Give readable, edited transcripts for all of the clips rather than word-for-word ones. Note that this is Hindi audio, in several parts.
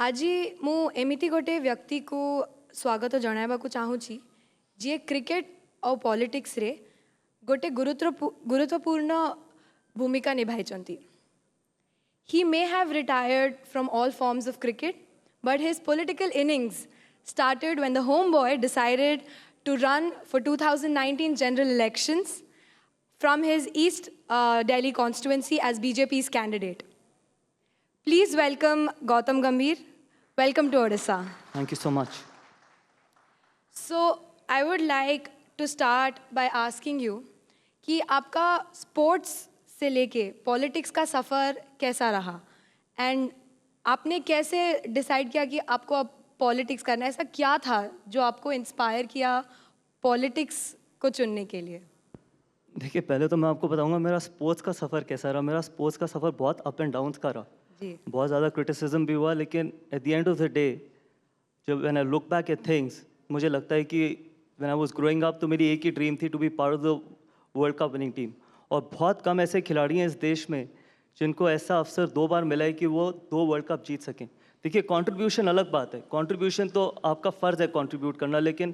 ଆଜି ମୁଁ ଏମିତି ଗୋଟେ ବ୍ୟକ୍ତିକୁ ସ୍ୱାଗତ ଜଣାଇବାକୁ ଚାହୁଁଛି ଯିଏ କ୍ରିକେଟ ଆଉ ପଲିଟିକ୍ସରେ ଗୋଟେ ଗୁରୁତ୍ୱପୂର୍ଣ୍ଣ ଭୂମିକା ନିଭାଇଛନ୍ତି। He may have retired from all forms of cricket, but his political innings started when the homeboy decided to run for 2019 general elections from his East Delhi constituency as BJP's candidate. Please welcome Gautam Gambhir. Welcome to Odisha. Thank you so much. So, I would like to start by asking you कि आपका स्पोर्ट्स से लेके पॉलिटिक्स का सफ़र कैसा रहा एंड आपने कैसे डिसाइड किया कि आपको अब पॉलिटिक्स करना है? ऐसा क्या था जो आपको इंस्पायर किया पॉलिटिक्स को चुनने के लिए? देखिए, पहले तो मैं आपको बताऊंगा मेरा स्पोर्ट्स का सफ़र कैसा रहा। मेरा स्पोर्ट्स का सफ़र बहुत अप एंड डाउन्स का रहा। जी, बहुत ज़्यादा क्रिटिसिज्म भी हुआ, लेकिन at the end of the day जब when I look back at things, मुझे लगता है कि when I was growing up तो मेरी एक ही ड्रीम थी to be part of the world cup winning team. और बहुत कम ऐसे खिलाड़ी हैं इस देश में जिनको ऐसा अवसर 2 बार मिला है कि वो 2 वर्ल्ड कप जीत सकें। देखिए, कंट्रीब्यूशन अलग बात है, कंट्रीब्यूशन तो आपका फ़र्ज़ है कंट्रीब्यूट करना, लेकिन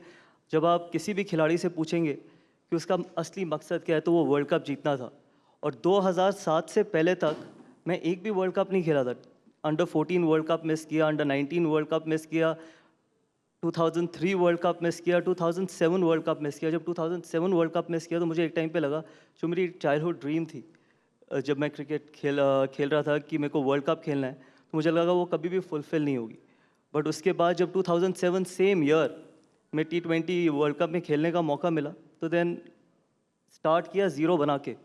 जब आप किसी भी खिलाड़ी से पूछेंगे कि उसका असली मकसद क्या है, तो वो वर्ल्ड कप जीतना था। और 2007 से पहले तक मैं एक भी वर्ल्ड कप नहीं खेला था। अंडर 14 वर्ल्ड कप मिस किया, अंडर 19 वर्ल्ड कप मिस किया, 2003 वर्ल्ड कप मिस किया, 2007 वर्ल्ड कप मिस किया। जब 2007 वर्ल्ड कप मिस किया तो मुझे एक टाइम पे लगा जो मेरी चाइल्डहुड ड्रीम थी, जब मैं क्रिकेट खेल रहा था कि मेरे को वर्ल्ड कप खेलना है, तो मुझे लगा वो कभी भी फुलफ़िल नहीं होगी। बट उसके बाद जब 2007 सेम ईयर में T20 वर्ल्ड कप में खेलने का मौका मिला, तो देन स्टार्ट किया ज़ीरो बना के।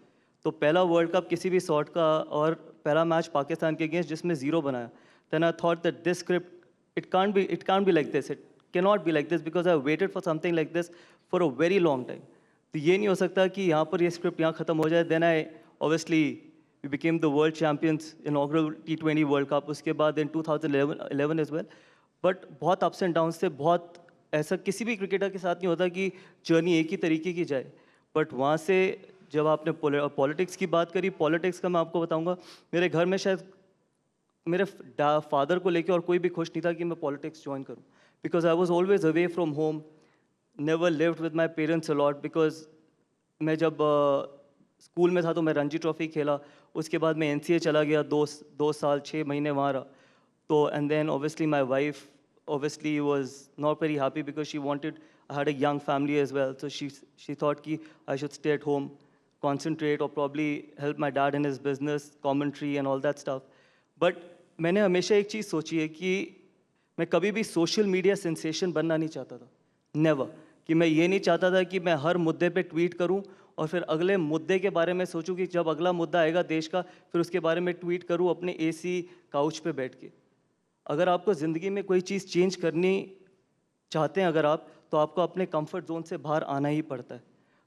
तो पहला वर्ल्ड कप किसी भी सॉर्ट का और पहला मैच पाकिस्तान के अगेंस्ट जिसमें ज़ीरो बनाया। Then I thought that this script it can't be like this, it cannot be like this, because I waited for something like this for a very long time. तो ये नहीं हो सकता कि यहाँ पर ये स्क्रिप्ट यहाँ ख़त्म हो जाए। Then I obviously we became the world champions inaugural T20 world cup. उसके बाद इन 2011 एज वेल। बट बहुत अप्स एंड डाउन्स थे, बहुत ऐसा किसी भी क्रिकेटर के साथ नहीं होता कि जर्नी एक ही तरीके की जाए। बट वहाँ से जब आपने पॉलिटिक्स की बात करी, पॉलिटिक्स का मैं आपको बताऊंगा, मेरे घर में शायद मेरे फादर को लेके और कोई भी खुश नहीं था कि मैं पॉलिटिक्स ज्वाइन करूं, because I was always away from home, never lived with my parents a lot. Because मैं जब स्कूल में था तो मैं रणजी ट्रॉफी खेला, उसके बाद मैं NCA चला गया, 2 साल 6 महीने वहाँ रहा। तो and then obviously my wife obviously was not very happy because she wanted, I had a young family as well, so she thought ki I should stay at home, concentrate or probably help my dad in his business, commentary and all that stuff. But मैंने हमेशा एक चीज़ सोची है कि मैं कभी भी सोशल मीडिया सेंसेशन बनना नहीं चाहता था, नेवर। कि मैं ये नहीं चाहता था कि मैं हर मुद्दे पे ट्वीट करूं और फिर अगले मुद्दे के बारे में सोचूं कि जब अगला मुद्दा आएगा देश का, फिर उसके बारे में ट्वीट करूं अपने AC काउच पे बैठ के। अगर आपको ज़िंदगी में कोई चीज़ चेंज करनी चाहते हैं अगर आप, तो आपको अपने कंफर्ट जोन से बाहर आना ही पड़ता है।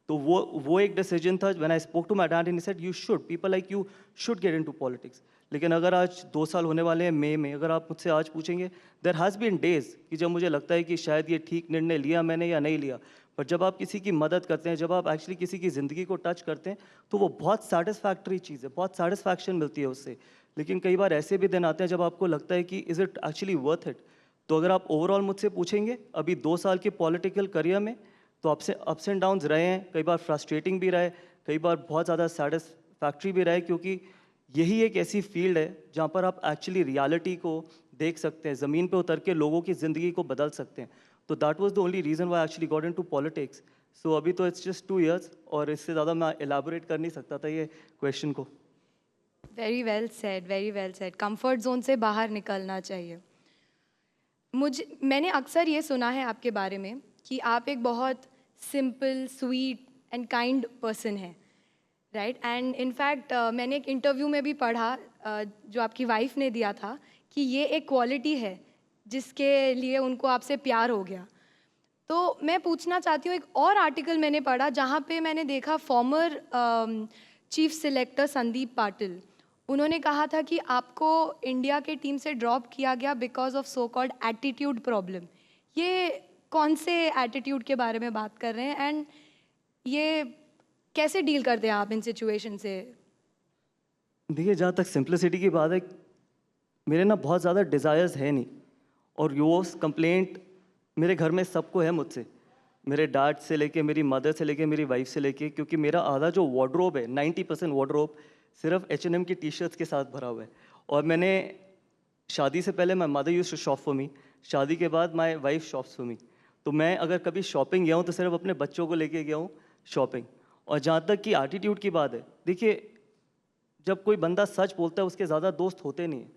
तो वो एक डिसीजन था। When I spoke to my dad and he said you should, people like you should get into politics. लेकिन अगर आज 2 साल होने वाले हैं मई में, अगर आप मुझसे आज पूछेंगे, देयर हैज़ बीन डेज कि जब मुझे लगता है कि शायद ये ठीक निर्णय लिया मैंने या नहीं लिया। बट जब आप किसी की मदद करते हैं, जब आप एक्चुअली किसी की ज़िंदगी को टच करते हैं, तो वो बहुत सेटिस्फैक्ट्री चीज़ है, बहुत सेटिस्फैक्शन मिलती है उससे। लेकिन कई बार ऐसे भी दिन आते हैं जब आपको लगता है कि is it actually worth it. तो अगर आप ओवरऑल मुझसे पूछेंगे अभी 2 साल के पॉलिटिकल करियर में, तो आपसे अप्स एंड डाउन्स रहे हैं, कई बार फ्रस्ट्रेटिंग भी रहे, कई बार बहुत ज़्यादा सेटिस्फैक्ट्री भी रहे, क्योंकि यही एक ऐसी फील्ड है जहाँ पर आप एक्चुअली रियलिटी को देख सकते हैं, ज़मीन पे उतर के लोगों की ज़िंदगी को बदल सकते हैं। तो that was the only reason why I actually got into politics. So अभी तो इट्स जस्ट 2 इयर्स और इससे ज़्यादा मैं एलाबोरेट कर नहीं सकता था ये क्वेश्चन को। Very well said, very well said. Comfort zone से बाहर निकलना चाहिए। मैंने अक्सर ये सुना है आपके बारे में कि आप एक बहुत simple, sweet and kind person हैं, राइट? एंड इनफैक्ट मैंने एक इंटरव्यू में भी पढ़ा जो आपकी वाइफ ने दिया था कि ये एक क्वालिटी है जिसके लिए उनको आपसे प्यार हो गया। तो मैं पूछना चाहती हूँ, एक और आर्टिकल मैंने पढ़ा जहाँ पे मैंने देखा former chief selector Sandeep Patil, उन्होंने कहा था कि आपको इंडिया के टीम से ड्रॉप किया गया because of so called attitude problem. ये कौन से एटीट्यूड के बारे में बात कर रहे हैं एंड ये कैसे डील करते हैं आप इन सिचुएशन से? देखिए, जहाँ तक सिंप्लिसिटी की बात है, मेरे ना बहुत ज़्यादा डिज़ायर्स है नहीं और वो कंप्लेंट मेरे घर में सबको है मुझसे, मेरे डैड से लेके, मेरी मदर से लेके, मेरी वाइफ से लेके, क्योंकि मेरा आधा जो वार्डरोब है, 90% वार्डरोब सिर्फ H&M की टी शर्ट्स के साथ भरा हुआ है। और मैंने शादी से पहले my mother use to shop for me, शादी के बाद my wife shops for me. तो मैं अगर कभी शॉपिंग गया हूँ तो सिर्फ अपने बच्चों को लेके गया हूँ शॉपिंग। और जहाँ तक कि एटीट्यूड की बात है, देखिए जब कोई बंदा सच बोलता है उसके ज़्यादा दोस्त होते नहीं हैं।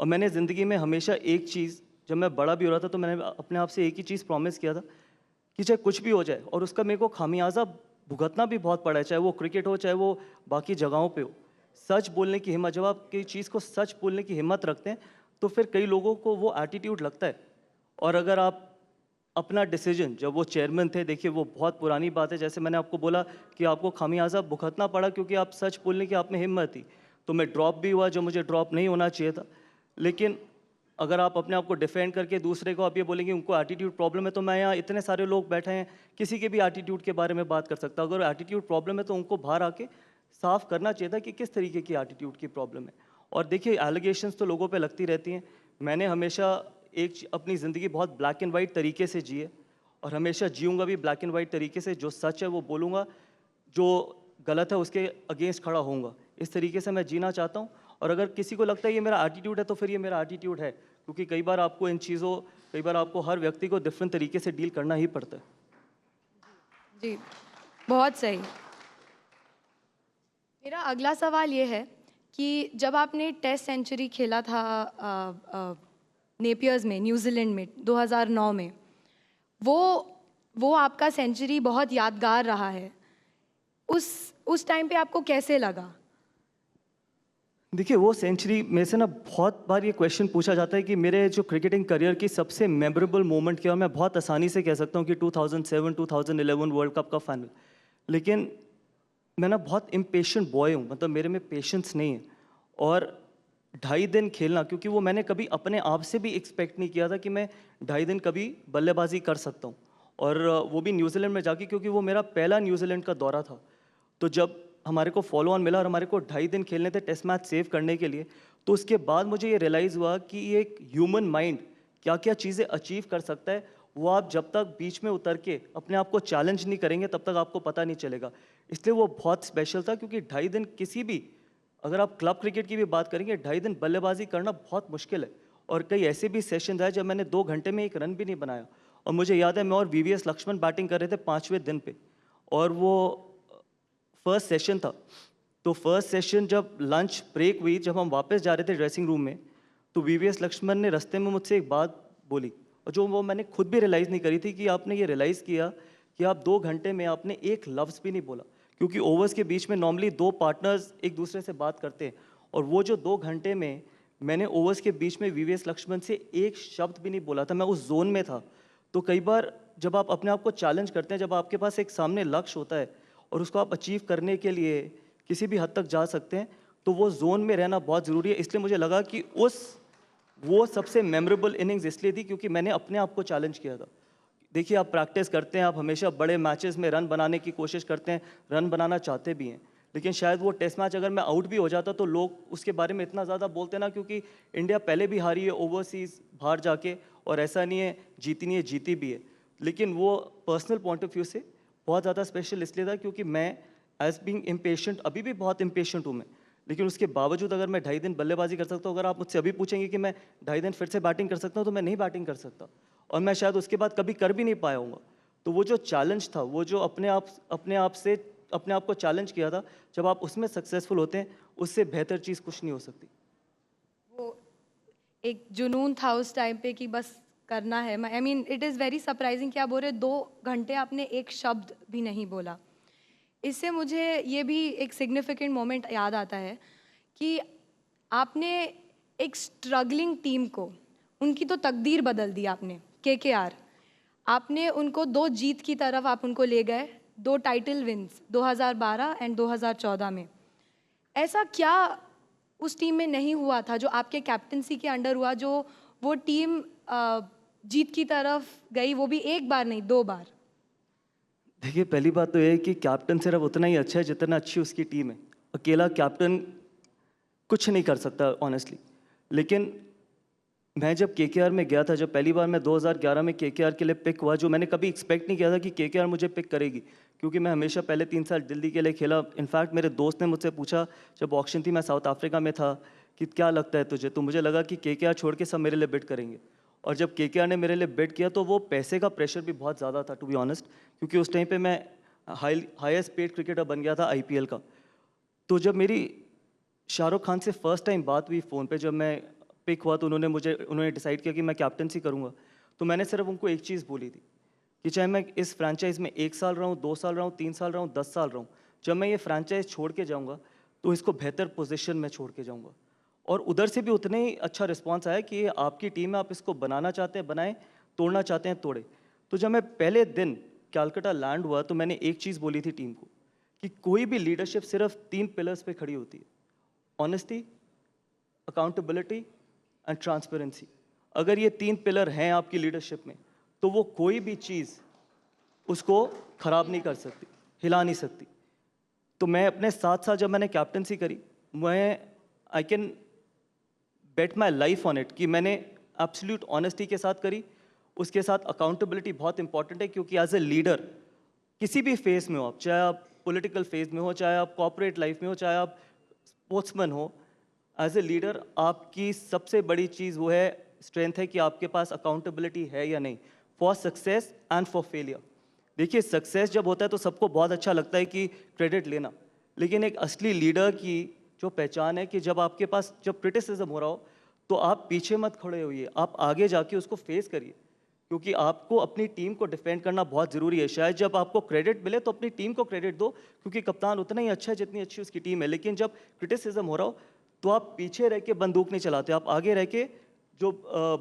और मैंने ज़िंदगी में हमेशा एक चीज़, जब मैं बड़ा भी हो रहा था तो मैंने अपने आप से एक ही चीज़ प्रॉमिस किया था कि चाहे कुछ भी हो जाए, और उसका मेरे को खामियाजा भुगतना भी बहुत पड़ा है, चाहे वो क्रिकेट हो चाहे वो बाकी जगहों पे हो। सच बोलने की हिम्मत, जब आप किसी चीज़ को सच बोलने की हिम्मत रखते हैं तो फिर कई लोगों को वो एटीट्यूड लगता है। और अगर आप अपना डिसीजन, जब वो चेयरमैन थे, देखिए वो बहुत पुरानी बात है, जैसे मैंने आपको बोला कि आपको खामियाजा भुगतना पड़ा क्योंकि आप सच बोलने की आप में हिम्मत थी, तो मैं ड्रॉप भी हुआ जो मुझे ड्रॉप नहीं होना चाहिए था। लेकिन अगर आप अपने आप को डिफेंड करके दूसरे को आप ये बोलेंगे उनको एटीट्यूड प्रॉब्लम है, तो मैं यहाँ इतने सारे लोग बैठे हैं, किसी के भी एटीट्यूड के बारे में बात कर सकता हूँ। अगर एटीट्यूड प्रॉब्लम है तो उनको बाहर आके साफ करना चाहिए था कि किस तरीके की एटीट्यूड की प्रॉब्लम है। और देखिए एलिगेशंस तो लोगों पे लगती रहती हैं। मैंने हमेशा अपनी ज़िंदगी बहुत ब्लैक एंड वाइट तरीके से जी है, और हमेशा जीऊँगा भी ब्लैक एंड वाइट तरीके से। जो सच है वो बोलूँगा, जो गलत है उसके अगेंस्ट खड़ा होऊंगा। इस तरीके से मैं जीना चाहता हूँ। और अगर किसी को लगता है ये मेरा एटीट्यूड है तो फिर ये मेरा एटीट्यूड है, क्योंकि कई बार आपको हर व्यक्ति को डिफरेंट तरीके से डील करना ही पड़ता है। जी, बहुत सही। मेरा अगला सवाल ये है कि जब आपने टेस्ट सेंचुरी खेला था नेपियर्स में, न्यूजीलैंड में 2009 में, वो आपका सेंचुरी बहुत यादगार रहा है। उस टाइम पे आपको कैसे लगा? देखिए वो सेंचुरी मेरे से ना बहुत बार ये क्वेश्चन पूछा जाता है कि मेरे जो क्रिकेटिंग करियर की सबसे मेमोरेबल मोमेंट क्या है। मैं बहुत आसानी से कह सकता हूँ कि 2007 2011 वर्ल्ड कप का फाइनल। लेकिन मैं ना बहुत इम्पेशेंट बॉय हूँ, मतलब मेरे में पेशेंस नहीं है। और 2.5 दिन खेलना, क्योंकि वो मैंने कभी अपने आप से भी एक्सपेक्ट नहीं किया था कि मैं 2.5 दिन कभी बल्लेबाजी कर सकता हूँ, और वो भी न्यूजीलैंड में जाके, क्योंकि वो मेरा पहला न्यूजीलैंड का दौरा था। तो जब हमारे को फॉलो ऑन मिला और हमारे को 2.5 दिन खेलने थे टेस्ट मैच सेव करने के लिए, तो उसके बाद मुझे ये रियलाइज़ हुआ कि ये एक ह्यूमन माइंड क्या क्या चीज़ें अचीव कर सकता है, वो आप जब तक बीच में उतर के अपने आप को चैलेंज नहीं करेंगे तब तक आपको पता नहीं चलेगा। इसलिए वो बहुत स्पेशल था, क्योंकि 2.5 दिन किसी भी, अगर आप क्लब क्रिकेट की भी बात करेंगे, 2.5 दिन बल्लेबाजी करना बहुत मुश्किल है। और कई ऐसे भी सेशन आए जब मैंने 2 घंटे में एक रन भी नहीं बनाया। और मुझे याद है मैं और VVS लक्ष्मण बैटिंग कर रहे थे 5वें दिन पे, और वो फर्स्ट सेशन था। तो फर्स्ट सेशन जब लंच ब्रेक हुई, जब हम वापस जा रहे थे ड्रेसिंग रूम में, तो VVS लक्ष्मण ने रास्ते में मुझसे एक बात बोली, और जो वो मैंने खुद भी रियलाइज़ नहीं करी थी, कि आपने ये रियलाइज़ किया कि आप 2 घंटे में आपने एक लफ्ज़ भी नहीं बोला। क्योंकि ओवर्स के बीच में नॉर्मली 2 पार्टनर्स एक दूसरे से बात करते हैं, और वो जो 2 घंटे में मैंने ओवर्स के बीच में VVS लक्ष्मण से एक शब्द भी नहीं बोला था। मैं उस जोन में था। तो कई बार जब आप अपने आप को चैलेंज करते हैं, जब आपके पास एक सामने लक्ष्य होता है और उसको आप अचीव करने के लिए किसी भी हद तक जा सकते हैं, तो वो जोन में रहना बहुत ज़रूरी है। इसलिए मुझे लगा कि वो सबसे मेमोरेबल इनिंग्स इसलिए थी क्योंकि मैंने अपने आप को चैलेंज किया था। देखिए आप प्रैक्टिस करते हैं, आप हमेशा बड़े मैचेस में रन बनाने की कोशिश करते हैं, रन बनाना चाहते भी हैं, लेकिन शायद वो टेस्ट मैच अगर मैं आउट भी हो जाता तो लोग उसके बारे में इतना ज़्यादा बोलते ना, क्योंकि इंडिया पहले भी हारी है ओवरसीज़ बाहर जाके, और ऐसा नहीं है जीती नहीं है, जीती भी है। लेकिन वो पर्सनल पॉइंट ऑफ व्यू से बहुत ज़्यादा स्पेशल इसलिए था क्योंकि मैं एज बीइंग इम्पेशेंट, अभी भी बहुत इम्पेशेंट हूँ मैं, लेकिन उसके बावजूद अगर मैं 2.5 दिन बल्लेबाजी कर सकता हूँ, अगर आप मुझसे अभी पूछेंगे कि मैं 2.5 दिन फिर से बैटिंग कर सकता हूँ, तो मैं नहीं बैटिंग कर सकता, और मैं शायद उसके बाद कभी कर भी नहीं पाया हूँगा। तो वो जो चैलेंज था, वो जो अपने आप को चैलेंज किया था, जब आप उसमें सक्सेसफुल होते हैं, उससे बेहतर चीज़ कुछ नहीं हो सकती। वो एक जुनून था उस टाइम पे कि बस करना है। I mean it is very surprising कि आप बोल रहे 2 घंटे आपने एक शब्द भी नहीं बोला। इससे मुझे ये भी एक सिग्निफिकेंट मोमेंट याद आता है कि आपने एक स्ट्रगलिंग टीम को, उनकी तो तकदीर बदल दी आपने। KKR, आपने उनको 2 जीत की तरफ आप उनको ले गए, 2 टाइटल विन्स 2012 एंड 2014 में। ऐसा क्या उस टीम में नहीं हुआ था जो आपके कैप्टनसी के अंडर हुआ, जो वो टीम जीत की तरफ गई, वो भी एक बार नहीं 2 बार? देखिए पहली बात तो ये है कि कैप्टन सिर्फ उतना ही अच्छा है जितना अच्छी उसकी टीम है। अकेला कैप्टन कुछ नहीं कर सकता ऑनेस्टली। लेकिन मैं जब केकेआर में गया था, जब पहली बार मैं 2011 में केकेआर के लिए पिक हुआ, जो मैंने कभी एक्सपेक्ट नहीं किया था कि केकेआर मुझे पिक करेगी, क्योंकि मैं हमेशा पहले 3 साल दिल्ली के लिए खेला। इनफैक्ट मेरे दोस्त ने मुझसे पूछा जब ऑक्शन थी, मैं साउथ अफ्रीका में था, कि क्या लगता है तुझे? तो मुझे लगा कि केकेआर छोड़ के सब मेरे लिए बिड करेंगे। और जब केकेआर ने मेरे लिए बिड किया तो वो पैसे का प्रेशर भी बहुत ज़्यादा था, टू बी ऑनेस्ट, क्योंकि उस टाइम पे मैं हाईएस्ट पेड क्रिकेटर बन गया था आईपीएल का। तो जब मेरी शाहरुख खान से फर्स्ट टाइम बात हुई फ़ोन पे, जब मैं पिक हुआ, तो उन्होंने डिसाइड किया कि मैं कैप्टनसी करूँगा। तो मैंने सिर्फ उनको एक चीज़ बोली थी कि चाहे मैं इस फ्रैंचाइज़ में 1 साल रहूँ, 2 साल रहूँ, 3 साल रहूँ, 10 साल रहूँ, जब मैं ये फ्रैंचाइज़ छोड़ के जाऊँगा तो इसको बेहतर पोजीशन में छोड़ के जाऊँगा। और उधर से भी उतने ही अच्छा रिस्पॉन्स आया कि ये आपकी टीम है, आप इसको बनाना चाहते हैं बनाएं, तोड़ना चाहते हैं तोड़े। तो जब मैं पहले दिन कलकत्ता लैंड हुआ तो मैंने एक चीज़ बोली थी टीम को कि कोई भी लीडरशिप सिर्फ 3 पिलर्स पे खड़ी होती है: ऑनेस्टी, अकाउंटेबिलिटी एंड ट्रांसपेरेंसी। अगर ये 3 पिलर हैं आपकी लीडरशिप में, तो वो कोई भी चीज़ उसको ख़राब नहीं कर सकती, हिला नहीं सकती। तो मैं अपने साथ साथ जब मैंने कैप्टनसी करी, मैं I can bet my life on it कि मैंने एब्सोल्यूट ऑनेस्टी के साथ करी। उसके साथ अकाउंटेबिलिटी बहुत इंपॉर्टेंट है, क्योंकि एज ए लीडर किसी भी फेज में हो आप, चाहे आप पॉलिटिकल फेज में हो, चाहे आप कॉर्पोरेट लाइफ में हो, चाहे आप स्पोर्ट्समैन हो, एज ए लीडर आपकी सबसे बड़ी चीज़ वो है, स्ट्रेंथ है कि आपके पास अकाउंटेबिलिटी है या नहीं, for success and for failure. देखिए, सक्सेस जब होता है तो सबको बहुत अच्छा लगता है कि क्रेडिट लेना, लेकिन एक असली लीडर की जो पहचान है कि जब आपके पास जब क्रिटिसिज्म हो रहा हो तो आप पीछे मत खड़े होइए, आप आगे जाके उसको फेस करिए, क्योंकि आपको अपनी टीम को डिफेंड करना बहुत ज़रूरी है। शायद जब आपको क्रेडिट मिले तो अपनी टीम को क्रेडिट दो, क्योंकि कप्तान उतना ही अच्छा है जितनी अच्छी उसकी टीम है, लेकिन जब क्रिटिसिज्म हो रहा हो तो आप पीछे रह के बंदूक नहीं चलाते, आप आगे रह के जो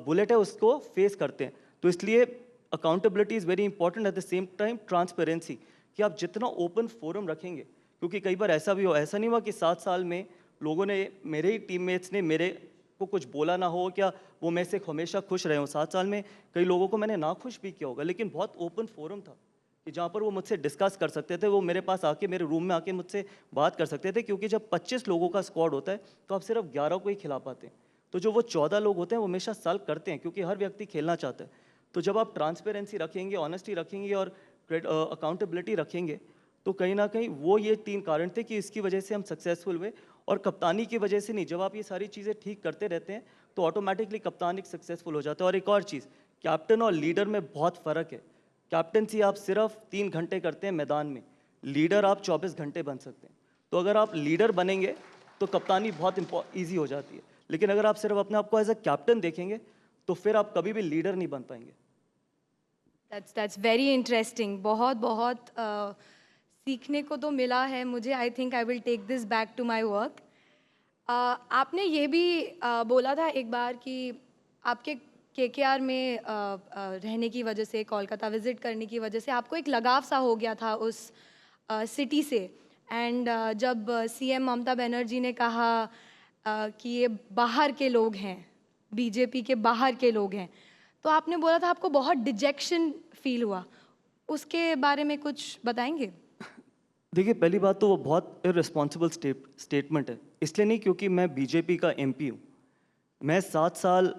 बुलेट है उसको फेस करते हैं। तो इसलिए accountability is very important, at the same time transparency, कि आप जितना ओपन फोरम रखेंगे, क्योंकि कई बार ऐसा भी हो, ऐसा नहीं हुआ कि 7 साल में लोगों ने, मेरे ही टीममेट्स ने मेरे को कुछ बोला ना हो, क्या वो मैं से हमेशा खुश रहे हों। 7 साल में कई लोगों को मैंने ना खुश भी किया होगा, लेकिन बहुत ओपन फोरम था कि जहाँ पर वो मुझसे डिस्कस कर सकते थे, वो मेरे पास आके, मेरे रूम में आके मुझसे बात कर सकते थे, क्योंकि जब 25 लोगों का स्क्वाड होता है तो आप सिर्फ 11 को ही खिला पाते हैं। तो जो वो 14 लोग होते हैं वो हमेशा सल्व करते हैं, क्योंकि हर व्यक्ति खेलना चाहता है। तो जब आप ट्रांसपेरेंसी रखेंगे, ऑनेस्टी रखेंगे और अकाउंटेबिलिटी रखेंगे, तो कहीं ना कहीं वो ये 3 कारण थे कि इसकी वजह से हम सक्सेसफुल हुए। और कप्तानी की वजह से नहीं, जब आप ये सारी चीज़ें ठीक करते रहते हैं तो ऑटोमेटिकली कप्तान एक सक्सेसफुल हो जाता है। और एक और चीज़, कैप्टन और लीडर में बहुत फ़र्क है। कैप्टनसी आप सिर्फ 3 घंटे करते हैं मैदान में, लीडर आप 24 घंटे बन सकते हैं। तो अगर आप लीडर बनेंगे तो कप्तानी बहुत ईजी हो जाती है, लेकिन अगर आप सिर्फ अपने आप को एज अ कैप्टन देखेंगे तो फिर आप कभी भी लीडर नहीं बन पाएंगे। That's very interesting. बहुत बहुत सीखने को तो मिला है मुझे। I think I will take this back to my work. आपने ये भी बोला था एक बार कि आपके केकेआर में रहने की वजह से, कोलकाता विज़िट करने की वजह से आपको एक लगाव सा हो गया था उस सिटी से। एंड जब सीएम ममता बनर्जी ने कहा कि ये बाहर के लोग हैं, बीजेपी के बाहर के लोग हैं, तो आपने बोला था आपको बहुत डिजेक्शन फील हुआ। उसके बारे में कुछ बताएंगे? देखिए, पहली बात तो वो बहुत इररिस्पॉन्सिबल स्टेटमेंट है, इसलिए नहीं क्योंकि मैं बीजेपी का एमपी हूँ। मैं 7 साल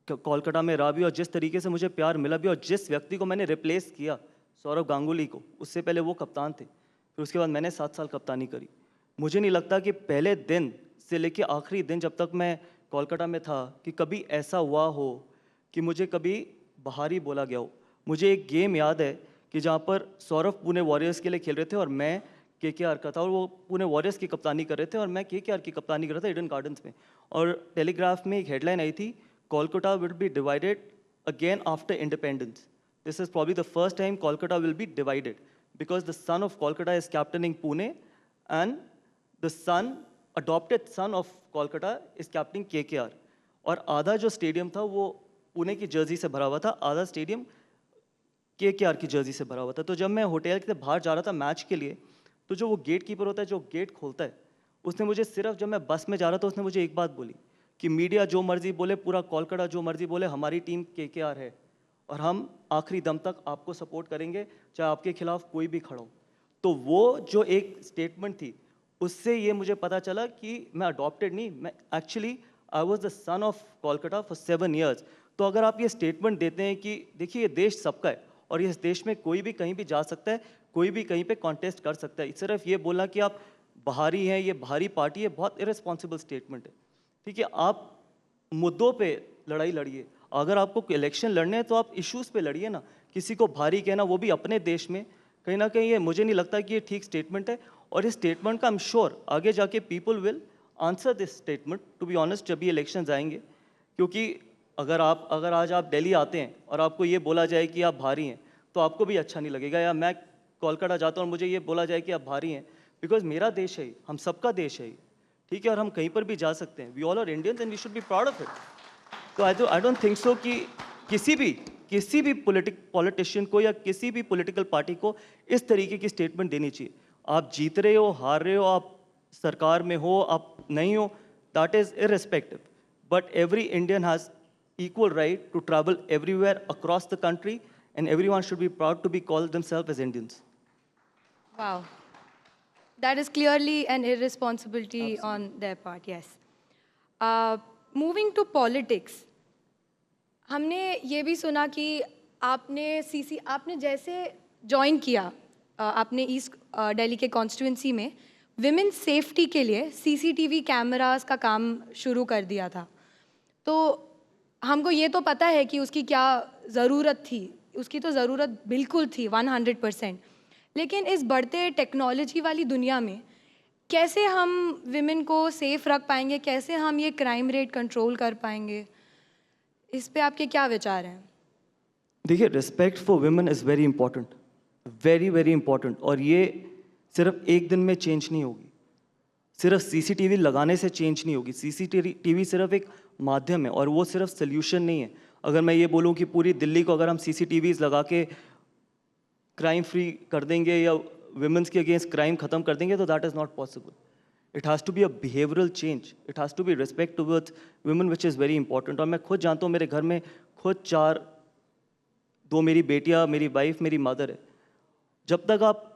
कोलकाता में रहा भी, और जिस तरीके से मुझे प्यार मिला भी, और जिस व्यक्ति को मैंने रिप्लेस किया, सौरव गांगुली को, उससे पहले वो कप्तान थे, फिर उसके बाद मैंने 7 साल कप्तानी करी। मुझे नहीं लगता कि पहले दिन से लेके आखिरी दिन जब तक मैं कोलकाता में था कि कभी ऐसा हुआ हो कि मुझे कभी बाहरी बोला गया हो। मुझे एक गेम याद है कि जहाँ पर सौरव पुणे वॉरियर्स के लिए खेल रहे थे और मैं केकेआर का था, और वो पुणे वॉरियर्स की कप्तानी कर रहे थे और मैं केकेआर की कप्तानी कर रहा था ईडन गार्डन्स में। और टेलीग्राफ में एक हेडलाइन आई थी, Kolkata will be divided again after independence. This is probably the first time Kolkata will be divided, because the son of Kolkata is captaining Pune and the adopted son of Kolkata is captaining KKR. और आधा जो स्टेडियम था वो पुणे की जर्सी से भरा हुआ था, आधा स्टेडियम केकेआर की जर्सी से भरा हुआ था। तो जब मैं होटल के बाहर जा रहा था मैच के लिए, तो जो वो गेट कीपर होता है, जो गेट खोलता है, उसने मुझे सिर्फ, जब मैं बस में जा रहा था, उसने मुझे एक बात बोली कि मीडिया जो मर्जी बोले, पूरा कोलकाता जो मर्जी बोले, हमारी टीम केकेआर है और हम आखिरी दम तक आपको सपोर्ट करेंगे, चाहे आपके खिलाफ कोई भी खड़ा हो। तो वो जो एक स्टेटमेंट थी, उससे ये मुझे पता चला कि मैं अडॉप्टेड नहीं, मैं actually I was the son of Kolkata for 7 years. तो अगर आप ये स्टेटमेंट देते हैं कि देखिए ये देश सबका है और इस देश में कोई भी कहीं भी जा सकता है, कोई भी कहीं पे कॉन्टेस्ट कर सकता है, सिर्फ ये बोलना कि आप बाहरी हैं, ये बाहरी पार्टी है, बहुत इरेस्पॉन्सिबल स्टेटमेंट है. ठीक है, आप मुद्दों पे लड़ाई लड़िए. अगर आपको इलेक्शन लड़ने हैं तो आप इश्यूज़ पे लड़िए ना. किसी को भारी कहना, वो भी अपने देश में, कहीं ना कहीं ये मुझे नहीं लगता कि ये ठीक स्टेटमेंट है. और इस स्टेटमेंट का आई एम श्योर आगे जाके people will answer this statement, to be honest, जब भी इलेक्शंस आएंगे. क्योंकि अगर आज आप दिल्ली आते हैं और आपको ये बोला जाए कि आप भारी हैं, तो आपको भी अच्छा नहीं लगेगा. या मैं कोलकाता जाता हूँ और मुझे ये बोला जाए कि आप भारी हैं, बिकॉज मेरा देश है, हम सबका देश है, ठीक है, और हम कहीं पर भी जा सकते हैं. We all are Indians and we should be proud of it. तो आई डोंट थिंक सो कि किसी भी पॉलिटिशियन को या किसी भी पॉलिटिकल पार्टी को इस तरीके की स्टेटमेंट देनी चाहिए. आप जीत रहे हो, हार रहे हो, आप सरकार में हो, आप नहीं हो, that is irrespective. But every Indian has equal right to travel everywhere across the country, and everyone should be proud to be called themselves as Indians. Wow. That is clearly an irresponsibility on their part, yes. Moving to politics, हमने ये भी सुना कि आपने जैसे ज्वाइन किया, आपने ईस्ट दिल्ली के कॉन्स्टिट्यूंसी में विमेन सेफ्टी के लिए सीसीटीवी कैमरास का काम शुरू कर दिया था. तो हमको ये तो पता है कि उसकी क्या ज़रूरत थी, उसकी तो ज़रूरत बिल्कुल थी 100%. लेकिन इस बढ़ते टेक्नोलॉजी वाली दुनिया में कैसे हम विमेन को सेफ रख पाएंगे, कैसे हम ये क्राइम रेट कंट्रोल कर पाएंगे, इस पे आपके क्या विचार हैं? देखिए, respect for women is very important, very very important. और ये सिर्फ एक दिन में चेंज नहीं होगी, सिर्फ सीसीटीवी लगाने से चेंज नहीं होगी. सीसीटीवी सिर्फ एक माध्यम है और वो सिर्फ सोल्यूशन नहीं है. अगर मैं ये बोलूँ कि पूरी दिल्ली को अगर हम सीसीटीवीज लगा के क्राइम फ्री कर देंगे या विमेंस के अगेंस्ट क्राइम ख़त्म कर देंगे, तो that is not possible. It has to be a behavioural change, it has to be respect towards women, which is very important. और मैं खुद जानता हूँ, मेरे घर में खुद 2 मेरी बेटियाँ, मेरी वाइफ, मेरी मदर है. जब तक आप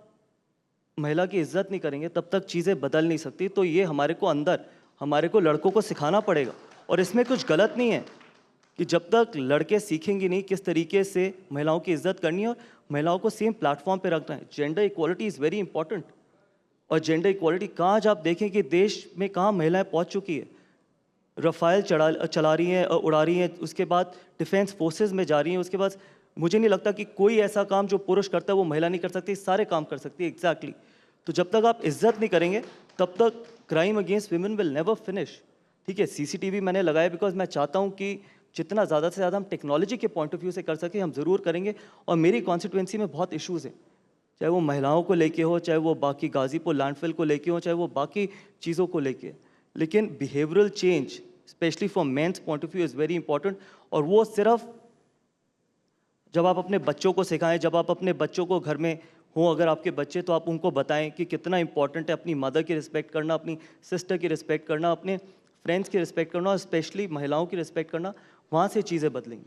महिला की इज्जत नहीं करेंगे तब तक चीज़ें बदल नहीं सकती. तो ये हमारे को लड़कों को सिखाना पड़ेगा. और इसमें कुछ गलत नहीं है कि जब तक लड़के सीखेंगे नहीं किस तरीके से महिलाओं की इज्जत करनी है और महिलाओं को सेम प्लेटफॉर्म पे रखना है. Gender equality is very important. और जेंडर इक्वालिटी कहाँ आज आप देखें कि देश में कहाँ महिलाएं पहुँच चुकी है. रफ़ाइल चला रही हैं, उड़ा रही हैं, उसके बाद डिफेंस फोर्सेस में जा रही हैं, उसके बाद मुझे नहीं लगता कि कोई ऐसा काम जो पुरुष करता है वो महिला नहीं कर सकती, सारे काम कर सकती है. एग्जैक्टली. तो जब तक आप इज्जत नहीं करेंगे तब तक crime against women will never finish. ठीक है, सीसीटीवी मैंने लगाया बिकॉज मैं चाहता हूँ कि जितना ज़्यादा से ज़्यादा हम टेक्नोलॉजी के पॉइंट ऑफ व्यू से कर सकें, हम ज़रूर करेंगे. और मेरी कॉन्स्टिट्यूंसी में बहुत इश्यूज़ हैं, चाहे वो महिलाओं को लेके हो, चाहे वो बाकी गाजीपुर लैंडफिल को लेके हो, चाहे वो बाकी चीज़ों को लेके. लेकिन behavioural change specially from men's point of view is very important. और वो सिर्फ जब आप अपने बच्चों को सिखाएं, जब आप अपने बच्चों को घर में हो, अगर आपके बच्चे, तो आप उनको बताएं कि कितना इंपॉर्टेंट है अपनी मदर की रिस्पेक्ट करना, अपनी सिस्टर की रिस्पेक्ट करना, अपने फ्रेंड्स की रिस्पेक्ट करना और स्पेशली महिलाओं की रिस्पेक्ट करना. वहाँ से चीज़ें बदलेंगी.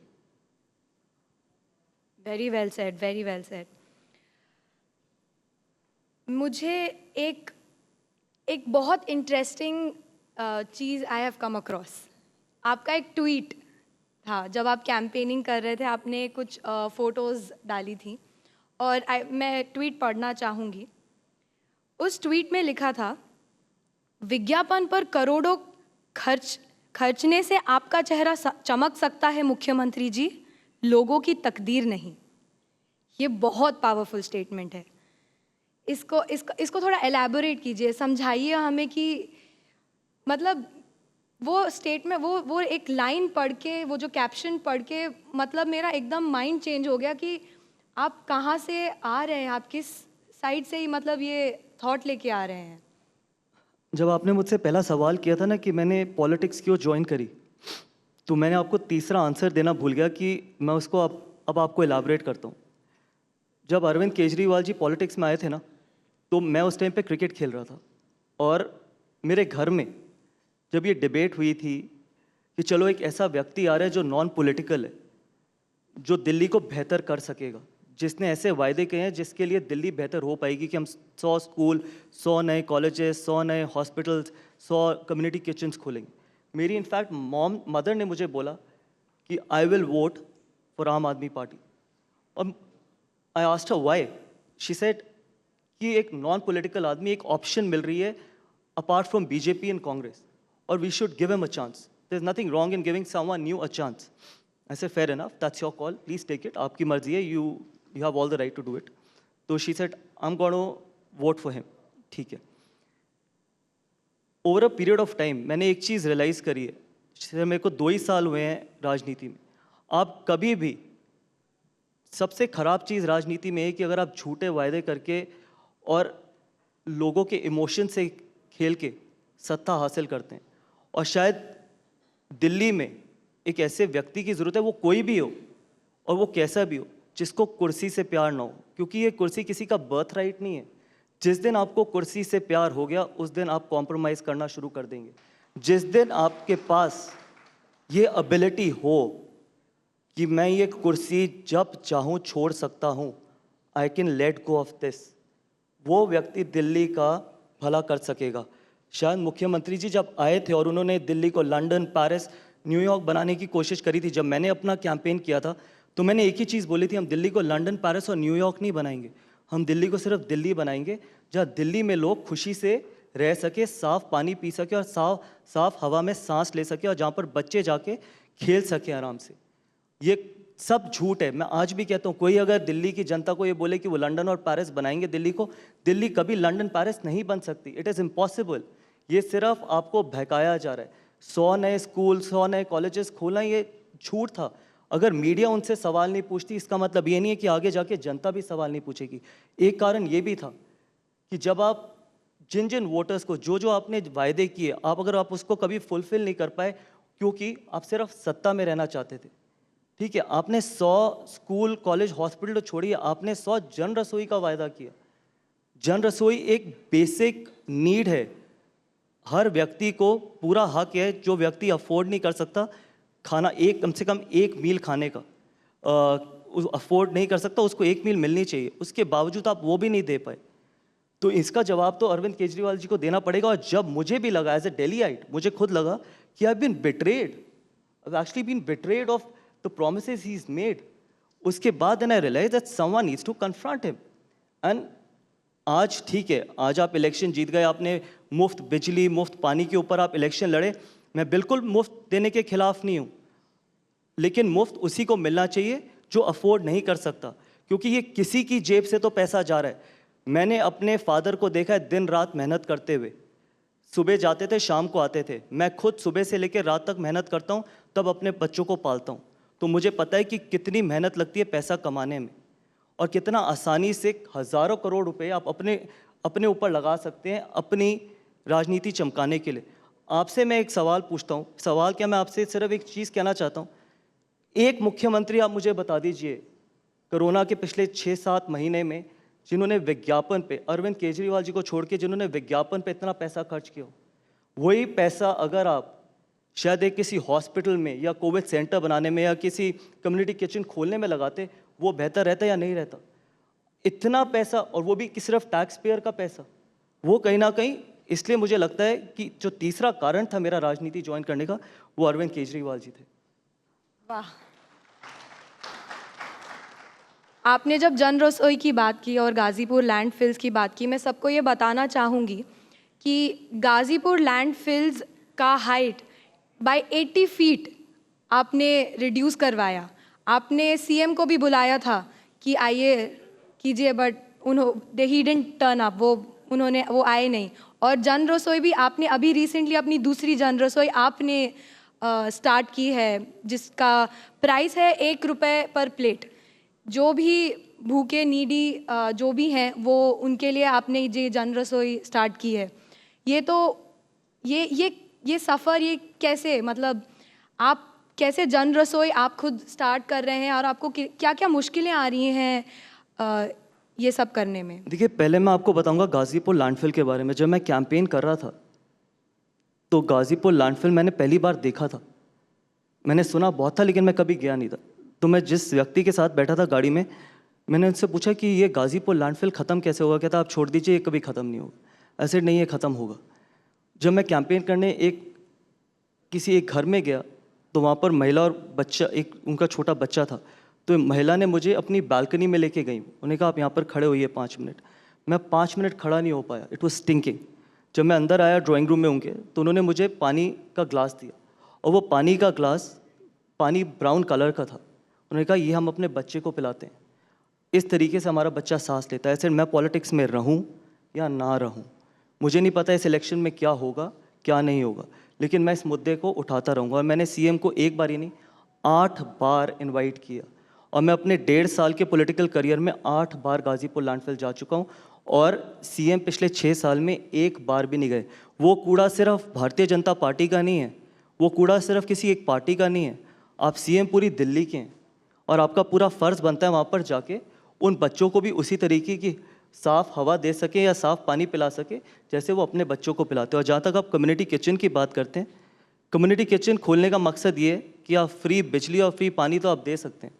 Very well said, very well said. मुझे एक बहुत इंटरेस्टिंग चीज़ आई हैव कम अक्रॉस. आपका एक ट्वीट था जब आप कैंपेनिंग कर रहे थे, आपने कुछ फ़ोटोज़ डाली थी और मैं ट्वीट पढ़ना चाहूँगी. उस ट्वीट में लिखा था, विज्ञापन पर करोड़ों खर्चने से आपका चेहरा चमक सकता है मुख्यमंत्री जी, लोगों की तकदीर नहीं. ये बहुत पावरफुल स्टेटमेंट है. इसको थोड़ा एलैबोरेट कीजिए, समझाइए हमें कि मतलब वो स्टेटमेंट, वो एक लाइन पढ़ के, वो जो कैप्शन पढ़ के, मतलब मेरा एकदम माइंड चेंज हो गया कि आप कहाँ से आ रहे हैं, आप किस साइड से ही मतलब ये थॉट लेके आ रहे हैं. जब आपने मुझसे पहला सवाल किया था ना कि मैंने पॉलिटिक्स क्यों ज्वाइन करी, तो मैंने आपको तीसरा आंसर देना भूल गया कि मैं उसको अब आपको एलाबरेट करता हूँ. जब अरविंद केजरीवाल जी पॉलिटिक्स में आए थे ना, तो मैं उस टाइम पे क्रिकेट खेल रहा था. और मेरे घर में जब ये डिबेट हुई थी कि चलो एक ऐसा व्यक्ति आ रहा है जो नॉन पॉलिटिकल है, जो दिल्ली को बेहतर कर सकेगा, जिसने ऐसे वायदे किए हैं जिसके लिए दिल्ली बेहतर हो पाएगी कि हम 100 स्कूल, 100 नए कॉलेजेस, 100 नए हॉस्पिटल्स, 100 कम्युनिटी किचन्स खोलेंगे. मेरी इनफैक्ट मदर ने मुझे बोला कि आई विल वोट फॉर आम आदमी पार्टी। और I asked her why. She said कि एक नॉन पॉलिटिकल आदमी एक ऑप्शन मिल रही है apart from BJP and Congress, और we should give him a chance. There is nothing wrong in giving someone new a chance. I said fair enough, that's your call, please take it, आपकी मर्जी है, you have all the right to do it. तो she said I am gonna vote for him. ठीक है। Over a period of time मैंने एक चीज़ रियलाइज़ करी है, जैसे मेरे को 2 ही साल हुए हैं राजनीति में। आप कभी भी, सबसे ख़राब चीज़ राजनीति में है कि अगर आप झूठे वायदे करके और लोगों के इमोशन से खेल के सत्ता हासिल करते हैं। और शायद दिल्ली में एक ऐसे व्यक्ति की ज़रूरत है, वो कोई भी हो और वो कैसा भी हो, जिसको कुर्सी से प्यार ना हो, क्योंकि ये कुर्सी किसी का बर्थ राइट नहीं है। जिस दिन आपको कुर्सी से प्यार हो गया, उस दिन आप कॉम्प्रोमाइज़ करना शुरू कर देंगे। जिस दिन आपके पास ये एबिलिटी हो कि मैं ये कुर्सी जब चाहूँ छोड़ सकता हूँ, I can let go of this, वो व्यक्ति दिल्ली का भला कर सकेगा। शायद मुख्यमंत्री जी जब आए थे और उन्होंने दिल्ली को लंदन, पेरिस, न्यूयॉर्क बनाने की कोशिश करी थी, जब मैंने अपना कैंपेन किया था तो मैंने एक ही चीज़ बोली थी, हम दिल्ली को लंदन, पेरिस और न्यूयॉर्क नहीं बनाएंगे, हम दिल्ली को सिर्फ दिल्ली बनाएंगे, जहाँ दिल्ली में लोग खुशी से रह सके, साफ़ पानी पी सके और साफ हवा में सांस ले सके, और जहाँ पर बच्चे जाके खेल सके आराम से। ये सब झूठ है। मैं आज भी कहता हूँ, कोई अगर दिल्ली की जनता को ये बोले कि वो लंदन और पेरिस बनाएंगे दिल्ली को, दिल्ली कभी लंदन पेरिस नहीं बन सकती। It is impossible. ये सिर्फ आपको बहकाया जा रहा है। 100 नए स्कूल, 100 नए कॉलेजेस खोलना, ये झूठ था। अगर मीडिया उनसे सवाल नहीं पूछती, इसका मतलब ये नहीं है कि आगे जाके जनता भी सवाल नहीं पूछेगी। एक कारण ये भी था कि जब आप जिन जिन वोटर्स को जो आपने वायदे किए, अगर आप उसको कभी फुलफिल नहीं कर पाए, क्योंकि आप सिर्फ सत्ता में रहना चाहते थे। ठीक है, आपने 100 स्कूल, कॉलेज, हॉस्पिटल तो छोड़िए, आपने 100 जन रसोई का वायदा किया। जन रसोई एक बेसिक नीड है, हर व्यक्ति को पूरा हक है। जो व्यक्ति अफोर्ड नहीं कर सकता खाना, एक कम से कम एक मील खाने का अफोर्ड नहीं कर सकता, उसको एक मील मिलनी चाहिए, उसके बावजूद आप वो भी नहीं दे पाए। तो इसका जवाब तो अरविंद केजरीवाल जी को देना पड़ेगा। और जब मुझे भी लगा एज ए डेलीआइट, मुझे खुद लगा कि I have been betrayed, I have actually been betrayed of the promises he is made, उसके बाद then I realize that someone needs to confront him. And आज ठीक है, आज आप इलेक्शन जीत गए, आपने मुफ्त बिजली, मुफ्त पानी के ऊपर आप इलेक्शन लड़े। मैं बिल्कुल मुफ्त देने के खिलाफ नहीं हूँ, लेकिन मुफ्त उसी को मिलना चाहिए जो अफोर्ड नहीं कर सकता, क्योंकि ये किसी की जेब से तो पैसा जा रहा है। मैंने अपने फादर को देखा है दिन रात मेहनत करते हुए, सुबह जाते थे, शाम को आते थे। मैं खुद सुबह से लेकर रात तक मेहनत करता हूँ, तब अपने बच्चों को पालता हूँ। तो मुझे पता है कि कितनी मेहनत लगती है पैसा कमाने में, और कितना आसानी से हज़ारों करोड़ रुपए आप अपने ऊपर लगा सकते हैं अपनी राजनीति चमकाने के लिए। आपसे मैं एक सवाल पूछता हूँ, सवाल क्या, मैं आपसे सिर्फ एक चीज़ कहना चाहता हूँ। एक मुख्यमंत्री आप मुझे बता दीजिए कोरोना के पिछले 6-7 महीने में जिन्होंने विज्ञापन पे, अरविंद केजरीवाल जी को छोड़ के, जिन्होंने विज्ञापन पे इतना पैसा खर्च किया, वही पैसा अगर आप शायद एक किसी हॉस्पिटल में या कोविड सेंटर बनाने में या किसी कम्युनिटी किचन खोलने में लगाते, वो बेहतर रहता या नहीं रहता? इतना पैसा, और वो भी कि सिर्फ टैक्स पेयर का पैसा, वो कहीं ना कहीं, इसलिए मुझे लगता है कि जो तीसरा कारण था मेरा राजनीति ज्वाइन करने का, वो अरविंद केजरीवाल जी थे। वाह। आपने जब जन रसोई की बात की और गाज़ीपुर लैंडफिल्स की बात की, मैं सबको ये बताना चाहूँगी कि गाज़ीपुर लैंडफिल्स का हाइट बाय 80 फीट आपने रिड्यूस करवाया। आपने सीएम को भी बुलाया था कि आइए कीजिए, but they he didn't turn up, वो आए नहीं। और जन रसोई भी आपने अभी रिसेंटली अपनी दूसरी जन रसोई आपने स्टार्ट की है, जिसका प्राइस है 1 रुपये पर प्लेट। जो भी भूखे नीडी जो भी हैं, वो उनके लिए आपने ये जन रसोई स्टार्ट की है। ये तो ये सफ़र, ये कैसे, मतलब आप कैसे जन रसोई आप खुद स्टार्ट कर रहे हैं, और आपको क्या क्या मुश्किलें आ रही हैं ये सब करने में? देखिए, पहले मैं आपको बताऊंगा गाज़ीपुर लैंडफिल के बारे में। जब मैं कैंपेन कर रहा था तो गाज़ीपुर लैंडफिल मैंने पहली बार देखा था। मैंने सुना बहुत था, लेकिन मैं कभी गया नहीं था। तो मैं जिस व्यक्ति के साथ बैठा था गाड़ी में, मैंने उनसे पूछा कि ये गाज़ीपुर लैंडफिल ख़त्म कैसे होगा? कहता आप छोड़ दीजिए, ये कभी ख़त्म नहीं होगा। ऐसे नहीं, ये ख़त्म होगा। जब मैं कैंपेन करने एक किसी एक घर में गया तो वहाँ पर महिला और बच्चा, एक उनका छोटा बच्चा था, तो महिला ने मुझे अपनी बालकनी में लेके गई। उन्होंने कहा आप यहाँ पर खड़े होइए 5 मिनट। मैं 5 मिनट खड़ा नहीं हो पाया, इट वॉज स्टिंकिंग। जब मैं अंदर आया ड्राइंग रूम में उनके, तो उन्होंने मुझे पानी का ग्लास दिया, और वो पानी का ग्लास पानी ब्राउन कलर का था। उन्होंने कहा ये हम अपने बच्चे को पिलाते हैं, इस तरीके से हमारा बच्चा सांस लेता है। ऐसे मैं पॉलिटिक्स में रहूं या ना रहूं, मुझे नहीं पता इस इलेक्शन में क्या होगा क्या नहीं होगा, लेकिन मैं इस मुद्दे को उठाता रहूंगा। और मैंने सीएम को एक बार ही नहीं 8 बार इनवाइट किया, और मैं अपने 1.5 साल के पॉलिटिकल करियर में 8 बार गाजीपुर लैंडफिल जा चुका हूं, और सीएम पिछले 6 साल में एक बार भी नहीं गए। वो कूड़ा सिर्फ भारतीय जनता पार्टी का नहीं है, वो कूड़ा सिर्फ किसी एक पार्टी का नहीं है। आप सीएम पूरी दिल्ली के हैं, और आपका पूरा फ़र्ज़ बनता है वहाँ पर जाके उन बच्चों को भी उसी तरीके की साफ़ हवा दे सके या साफ़ पानी पिला सके जैसे वो अपने बच्चों को पिलाते हैं। और जहाँ तक आप कम्युनिटी किचन की बात करते हैं, कम्युनिटी किचन खोलने का मकसद ये है कि आप फ्री बिजली और फ्री पानी तो आप दे सकते हैं,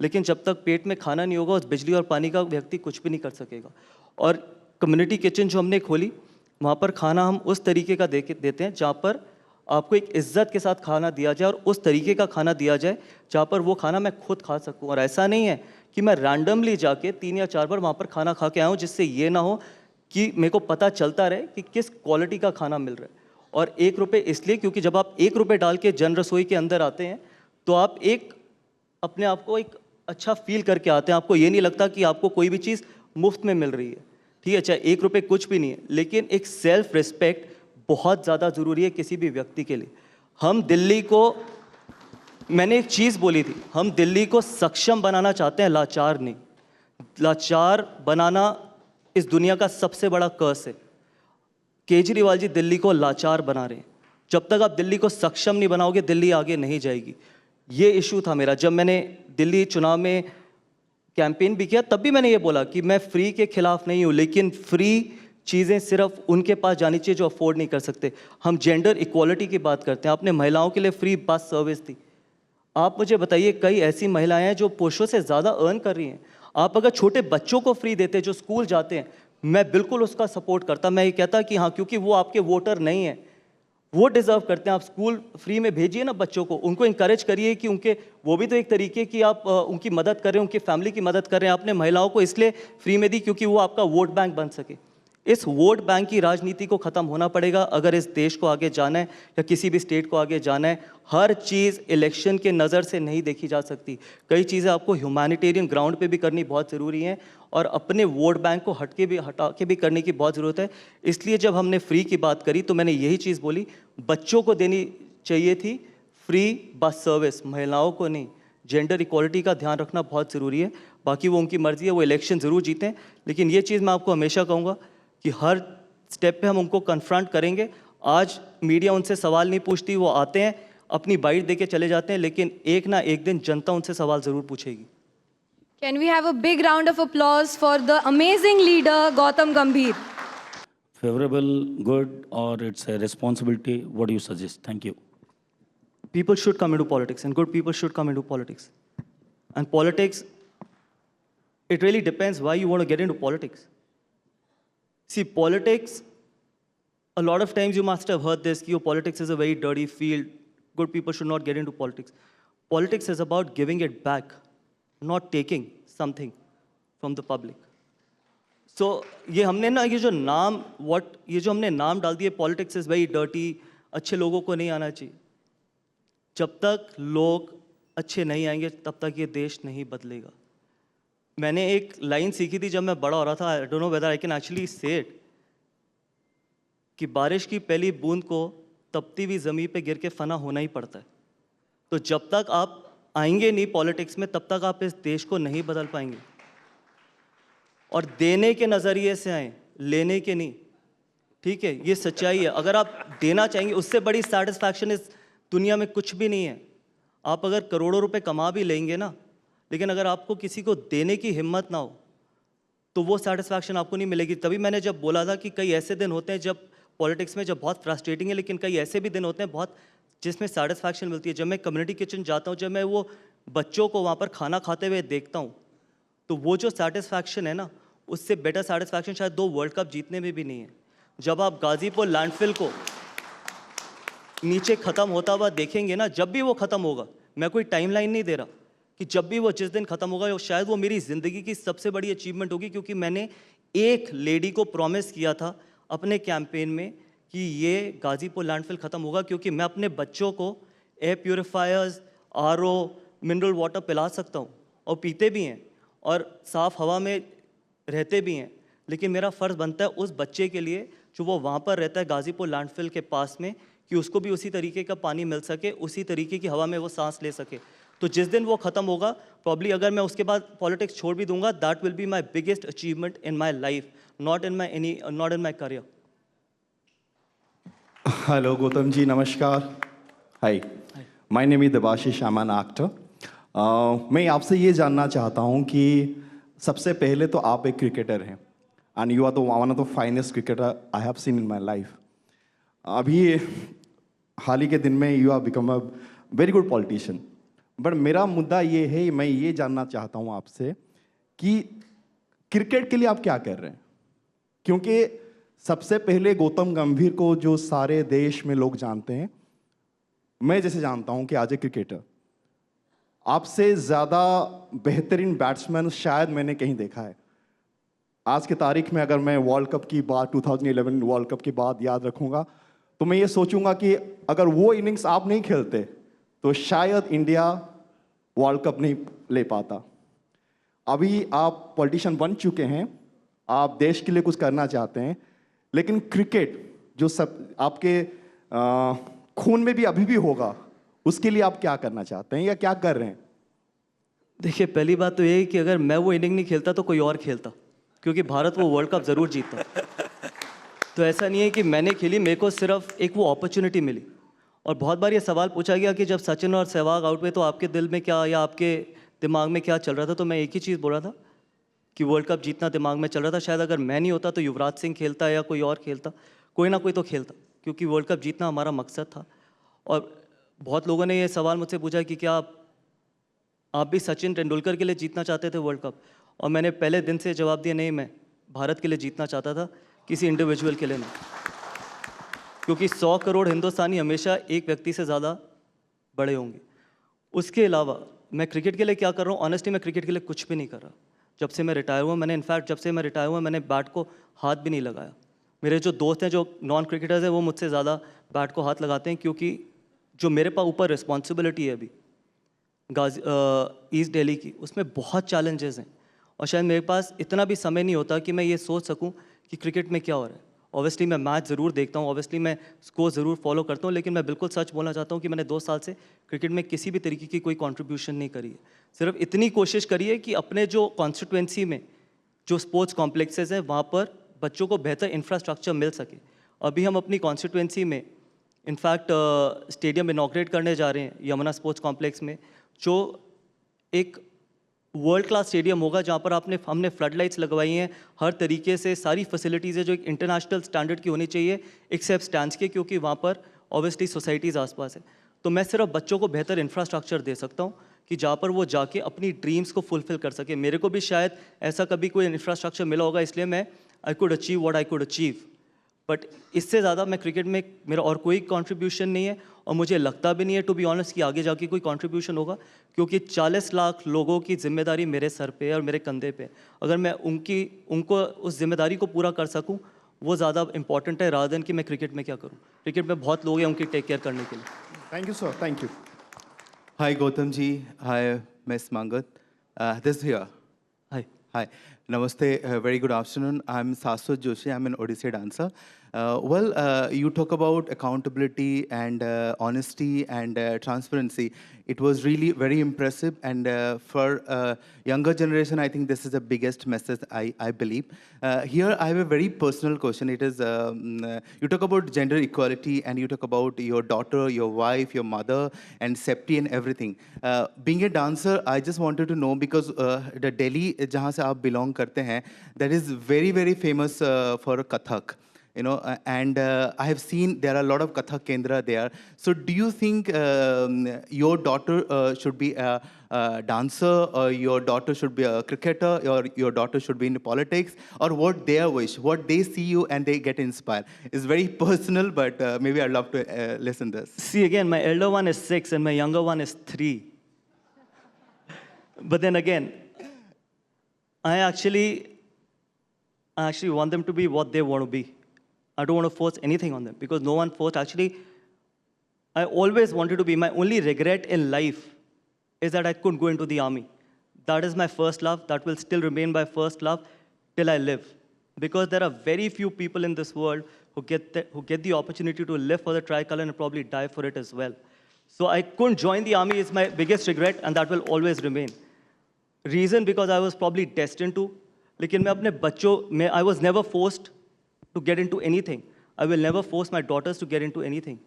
लेकिन जब तक पेट में खाना नहीं होगा उस बिजली और पानी का व्यक्ति कुछ भी नहीं कर सकेगा। और कम्युनिटी किचन जो हमने खोली, वहाँ पर खाना हम उस तरीके का देते हैं जहाँ पर आपको एक इज्जत के साथ खाना दिया जाए, और उस तरीके का खाना दिया जाए जहाँ पर वो खाना मैं खुद खा सकूँ। और ऐसा नहीं है कि मैं रैंडमली जाके 3 या 4 बार वहाँ पर खाना खा के आया हूँ, जिससे ये ना हो कि मेरे को पता चलता रहे कि किस क्वालिटी का खाना मिल रहा है। और 1 रुपये इसलिए क्योंकि जब आप 1 रुपये डाल के जन रसोई के अंदर आते हैं तो आप एक अपने आप को एक अच्छा फील करके आते हैं। आपको ये नहीं लगता कि आपको कोई भी चीज़ मुफ्त में मिल रही है, ठीक है, चाहे 1 रुपये कुछ भी नहीं है, लेकिन एक सेल्फ रिस्पेक्ट बहुत ज़्यादा ज़रूरी है किसी भी व्यक्ति के लिए। हम दिल्ली को, मैंने एक चीज़ बोली थी, हम दिल्ली को सक्षम बनाना चाहते हैं, लाचार नहीं। लाचार बनाना इस दुनिया का सबसे बड़ा कर्स है। केजरीवाल जी दिल्ली को लाचार बना रहे हैं। जब तक आप दिल्ली को सक्षम नहीं बनाओगे, दिल्ली आगे नहीं जाएगी। ये इशू था मेरा। जब मैंने दिल्ली चुनाव में कैंपेन भी किया, तब भी मैंने ये बोला कि मैं फ्री के खिलाफ नहीं हूँ, लेकिन फ्री चीज़ें सिर्फ उनके पास जानी चाहिए जो अफोर्ड नहीं कर सकते। हम जेंडर इक्वालिटी की बात करते हैं, आपने महिलाओं के लिए फ्री बस सर्विस दी। आप मुझे बताइए, कई ऐसी महिलाएं हैं जो पुरुषों से ज़्यादा अर्न कर रही हैं। आप अगर छोटे बच्चों को फ्री देते जो स्कूल जाते हैं, मैं बिल्कुल उसका सपोर्ट करता। मैं ये कहता कि हाँ, क्योंकि वो आपके वोटर नहीं हैं, वो डिज़र्व करते हैं। आप स्कूल फ्री में भेजिए ना बच्चों को, उनको इंकरेज करिए कि उनके, वो भी तो एक तरीके की आप उनकी मदद कर रहे हैं, उनकी फैमिली की मदद कर रहे हैं। आपने महिलाओं को इसलिए फ्री में दी क्योंकि वो आपका वोट बैंक बन सके। इस वोट बैंक की राजनीति को ख़त्म होना पड़ेगा अगर इस देश को आगे जाना है या किसी भी स्टेट को आगे जाना है। हर चीज़ इलेक्शन के नज़र से नहीं देखी जा सकती। कई चीज़ें आपको ह्यूमैनिटेरियन ग्राउंड पे भी करनी बहुत ज़रूरी है, और अपने वोट बैंक को हटा के भी करने की बहुत ज़रूरत है। इसलिए जब हमने फ्री की बात करी तो मैंने यही चीज़ बोली, बच्चों को देनी चाहिए थी फ्री बस सर्विस, महिलाओं को नहीं। जेंडर इक्वालिटी का ध्यान रखना बहुत ज़रूरी है। बाकी वो उनकी मर्ज़ी है, वो इलेक्शन ज़रूर जीतें, लेकिन ये चीज़ मैं आपको हमेशा कहूँगा कि हर स्टेप पे हम उनको कन्फ्रंट करेंगे। आज मीडिया उनसे सवाल नहीं पूछती, वो आते हैं अपनी बाइट दे के चले जाते हैं, लेकिन एक ना एक दिन जनता उनसे सवाल ज़रूर पूछेगी। Can we have a big round of applause for the amazing leader Gautam Gambhir? Favorable, good, or it's a responsibility? What do you suggest? Thank you. People should come into politics, and good people should come into politics. And politics, it really depends why you want to get into politics. See, politics, a lot of times you must have heard this, कि politics is a very dirty field. Good people should not get into politics. Politics is about giving it back, not taking something from the public. So ये हमने ना ये जो हमने नाम डाल दिए, politics is very dirty, अच्छे लोगों को नहीं आना चाहिए। जब तक लोग अच्छे नहीं आएंगे तब तक ये देश नहीं बदलेगा। मैंने एक लाइन सीखी थी जब मैं बड़ा हो रहा था, I don't know whether I can actually से इट, कि बारिश की पहली बूंद को तपती हुई ज़मीन पे गिर के फना होना ही पड़ता है। तो जब तक आप आएंगे नहीं पॉलिटिक्स में, तब तक आप इस देश को नहीं बदल पाएंगे। और देने के नज़रिए से आए, लेने के नहीं, ठीक है, ये सच्चाई है। अगर आप देना चाहेंगे, उससे बड़ी सेटिस्फैक्शन इस दुनिया में कुछ भी नहीं है। आप अगर करोड़ों रुपए कमा भी लेंगे ना, लेकिन अगर आपको किसी को देने की हिम्मत ना हो तो वो सेटिस्फैक्शन आपको नहीं मिलेगी। तभी मैंने जब बोला था कि कई ऐसे दिन होते हैं जब पॉलिटिक्स में जब बहुत फ्रस्ट्रेटिंग है, लेकिन कई ऐसे भी दिन होते हैं बहुत जिसमें सेटिस्फैक्शन मिलती है। जब मैं कम्युनिटी किचन जाता हूँ, जब मैं वो बच्चों को वहाँ पर खाना खाते हुए देखता हूँ, तो वो जो सेटिस्फैक्शन है ना, उससे बेटर सेटिस्फैक्शन शायद 2 वर्ल्ड कप जीतने में भी नहीं है। जब आप गाजीपुर लैंडफिल को नीचे ख़त्म होता हुआ देखेंगे ना, जब भी वो ख़त्म होगा, मैं कोई टाइमलाइन नहीं दे रहा कि जब भी वो जिस दिन ख़त्म होगा, शायद वो मेरी ज़िंदगी की सबसे बड़ी अचीवमेंट होगी, क्योंकि मैंने एक लेडी को प्रॉमिस किया था अपने कैंपेन में कि ये गाज़ीपुर लैंडफिल ख़त्म होगा, क्योंकि मैं अपने बच्चों को air purifiers, RO, mineral water पिला सकता हूँ और पीते भी हैं और साफ़ हवा में रहते भी हैं। लेकिन मेरा फ़र्ज़ बनता है उस बच्चे के लिए जो वो वहाँ पर रहता है गाज़ीपुर लैंडफिल के पास में, कि उसको भी उसी तरीके का पानी मिल सके, उसी तरीके की हवा में वो सांस ले सके। तो जिस दिन वो ख़त्म होगा, प्रॉब्ली अगर मैं उसके बाद पॉलिटिक्स छोड़ भी दूंगा, that will be my biggest achievement in my life, not in my career. Hello Gautam ji, नमस्कार। Hi, my name is Devashish, I am an actor. मैं आपसे ये जानना चाहता हूँ कि सबसे पहले तो आप एक क्रिकेटर हैं and you are the one of the finest cricketer I have seen in my life. अभी हाल ही के दिन में you are become a very good politician, but मेरा मुद्दा ये है, मैं ये जानना चाहता हूँ आपसे कि क्रिकेट के लिए आप क्या कर रहे हैं? क्योंकि सबसे पहले गौतम गंभीर को जो सारे देश में लोग जानते हैं, मैं जैसे जानता हूं कि आज एक क्रिकेटर, आपसे ज़्यादा बेहतरीन बैट्समैन शायद मैंने कहीं देखा है। आज की तारीख में अगर मैं वर्ल्ड कप की बात, 2011 वर्ल्ड कप की बात याद रखूंगा, तो मैं ये सोचूंगा कि अगर वो इनिंग्स आप नहीं खेलते तो शायद इंडिया वर्ल्ड कप नहीं ले पाता। अभी आप पॉलिटिशियन बन चुके हैं, आप देश के लिए कुछ करना चाहते हैं, लेकिन क्रिकेट जो सब आपके खून में भी अभी भी होगा, उसके लिए आप क्या करना चाहते हैं या क्या कर रहे हैं? देखिए, पहली बात तो ये है कि अगर मैं वो इनिंग नहीं खेलता तो कोई और खेलता, क्योंकि भारत वो वर्ल्ड कप ज़रूर जीतता। तो ऐसा नहीं है कि मैंने खेली, मेरे को सिर्फ एक वो अपॉर्चुनिटी मिली। और बहुत बार ये सवाल पूछा गया कि जब सचिन और सहवाग आउट हुए तो आपके दिल में क्या या आपके दिमाग में क्या चल रहा था, तो मैं एक ही चीज़ बोला था कि वर्ल्ड कप जीतना दिमाग में चल रहा था। शायद अगर मैं नहीं होता तो युवराज सिंह खेलता या कोई और खेलता, कोई ना कोई तो खेलता, क्योंकि वर्ल्ड कप जीतना हमारा मकसद था। और बहुत लोगों ने ये सवाल मुझसे पूछा कि क्या आप भी सचिन तेंदुलकर के लिए जीतना चाहते थे वर्ल्ड कप? और मैंने पहले दिन से जवाब दिया, नहीं, मैं भारत के लिए जीतना चाहता था, किसी इंडिविजुअल के लिए नहीं। क्योंकि 100 करोड़ हिंदुस्तानी हमेशा एक व्यक्ति से ज़्यादा बड़े होंगे। उसके अलावा मैं क्रिकेट के लिए क्या कर रहा हूँ? ऑनेस्टली मैं क्रिकेट के लिए कुछ भी नहीं कर रहा। जब से मैं रिटायर हुआ, जब से मैं रिटायर हुआ मैंने बैट को हाथ भी नहीं लगाया। मेरे जो दोस्त हैं जो नॉन क्रिकेटर्स हैं, वो मुझसे ज़्यादा बैट को हाथ लगाते हैं, क्योंकि जो मेरे पास ऊपर रिस्पॉन्सिबिलिटी है अभी ईस्ट दिल्ली की, उसमें बहुत चैलेंजेस हैं। और शायद मेरे पास इतना भी समय नहीं होता कि मैं ये सोच सकूं कि क्रिकेट में क्या हो रहा है। ऑब्वियसली मैं मैच ज़रूर देखता हूँ, ऑब्वियसली मैं स्कोर ज़रूर फॉलो करता हूँ, लेकिन मैं बिल्कुल सच बोलना चाहता हूँ कि मैंने 2 साल से क्रिकेट में किसी भी तरीके की कोई कंट्रीब्यूशन नहीं करी है। सिर्फ इतनी कोशिश करी है कि अपने जो कॉन्स्टिट्यूएंसी में जो स्पोर्ट्स कॉम्प्लेक्सेस हैं, वहाँ पर बच्चों को बेहतर इंफ्रास्ट्रक्चर मिल सके। अभी हम अपनी कॉन्स्टिट्यूएंसी में इनफैक्ट स्टेडियम इनॉग्रेट करने जा रहे हैं यमुना स्पोर्ट्स कॉम्प्लेक्स में, जो एक वर्ल्ड क्लास स्टेडियम होगा, जहाँ पर हमने फ्लड लाइट्स लगवाई हैं, हर तरीके से सारी फैसिलिटीज़ है जो एक इंटरनेशनल स्टैंडर्ड की होनी चाहिए, एक्सेप्ट स्टैंड्स के, क्योंकि वहाँ पर ऑब्वियसली सोसाइटीज़ आसपास है। तो मैं सिर्फ बच्चों को बेहतर इंफ्रास्ट्रक्चर दे सकता हूँ कि जहाँ पर वो जाके अपनी ड्रीम्स को फुलफिल कर सके। मेरे को भी शायद ऐसा कभी कोई इंफ्रास्ट्रक्चर मिला होगा, इसलिए मैं I could achieve what I could achieve. But इससे ज़्यादा मैं क्रिकेट में मेरा और कोई कंट्रीब्यूशन नहीं है, और मुझे लगता भी नहीं है टू बी ऑनेस्ट कि आगे जाके कोई कंट्रीब्यूशन होगा, क्योंकि 40 लाख लोगों की जिम्मेदारी मेरे सर पे है और मेरे कंधे पे है। अगर मैं उनको उस जिम्मेदारी को पूरा कर सकूं, वो ज़्यादा इंपॉर्टेंट है रादर देन कि मैं क्रिकेट में क्या करूं। क्रिकेट में बहुत लोग हैं उनकी टेक केयर करने के लिए। Thank you sir, thank you. Hi Gautam ji, hi Ms. Mangat. This here. Hi. Hi. Namaste. Very good afternoon. I'm Saswat Joshi. I'm an Odissi dancer. You talk about accountability and honesty and transparency. It was really very impressive. And for younger generation, I think this is the biggest message I believe. Here, I have a very personal question. It is, you talk about gender equality and you talk about your daughter, your wife, your mother, and safety and everything. Being a dancer, I just wanted to know because the Delhi, जहाँ से आप belong करते हैं, that is very, very famous for Kathak. and I have seen there are a lot of Kathak Kendra there. So do you think your daughter should be a dancer, or your daughter should be a cricketer, or your daughter should be in politics, or what their wish, what they see you and they get inspired? It's very personal, but maybe I'd love to listen this. See, again, my elder one is 6 and my younger one is 3. But then again, I actually want them to be what they want to be. I don't want to force anything on them because no one forced. Actually, I always wanted to be. My only regret in life is that I couldn't go into the army. That is my first love. That will still remain my first love till I live. Because there are very few people in this world who get the opportunity to live for the tricolor and probably die for it as well. So I couldn't join the army is my biggest regret, and that will always remain. Reason because I was probably destined to. लेकिन मैं अपने बच्चों में I was never forced to get into anything. I will never force my daughters to get into anything.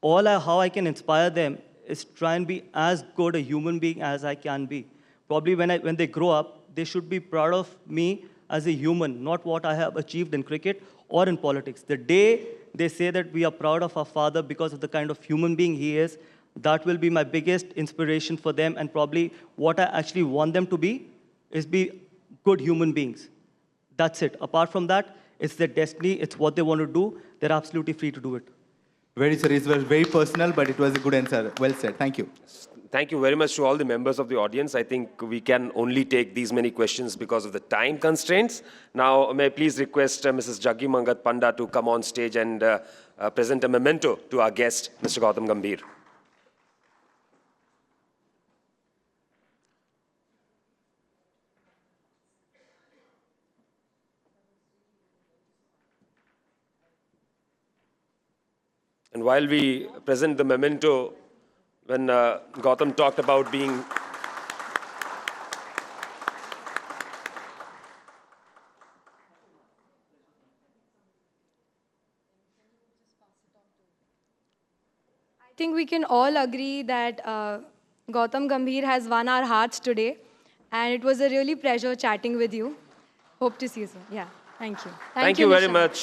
How I can inspire them is try and be as good a human being as I can be. Probably when they grow up, they should be proud of me as a human, not what I have achieved in cricket or in politics. The day they say that we are proud of our father because of the kind of human being he is, that will be my biggest inspiration for them, and probably what I actually want them to be is be good human beings. That's it. Apart from that, it's their destiny, it's what they want to do. They're absolutely free to do it. Very serious, it was very personal, but it was a good answer. Well said. Thank you. Thank you very much to all the members of the audience. I think we can only take these many questions because of the time constraints. Now, may I please request Mrs. Jaggi Mangat Panda to come on stage and present a memento to our guest, Mr. Gautam Gambhir. And while we present the memento, when Gautam talked about being I think we can all agree that Gautam Gambhir has won our hearts today, and it was a really pleasure chatting with you. Hope to see you soon. Yeah, thank you. Thank you very Nisha. much.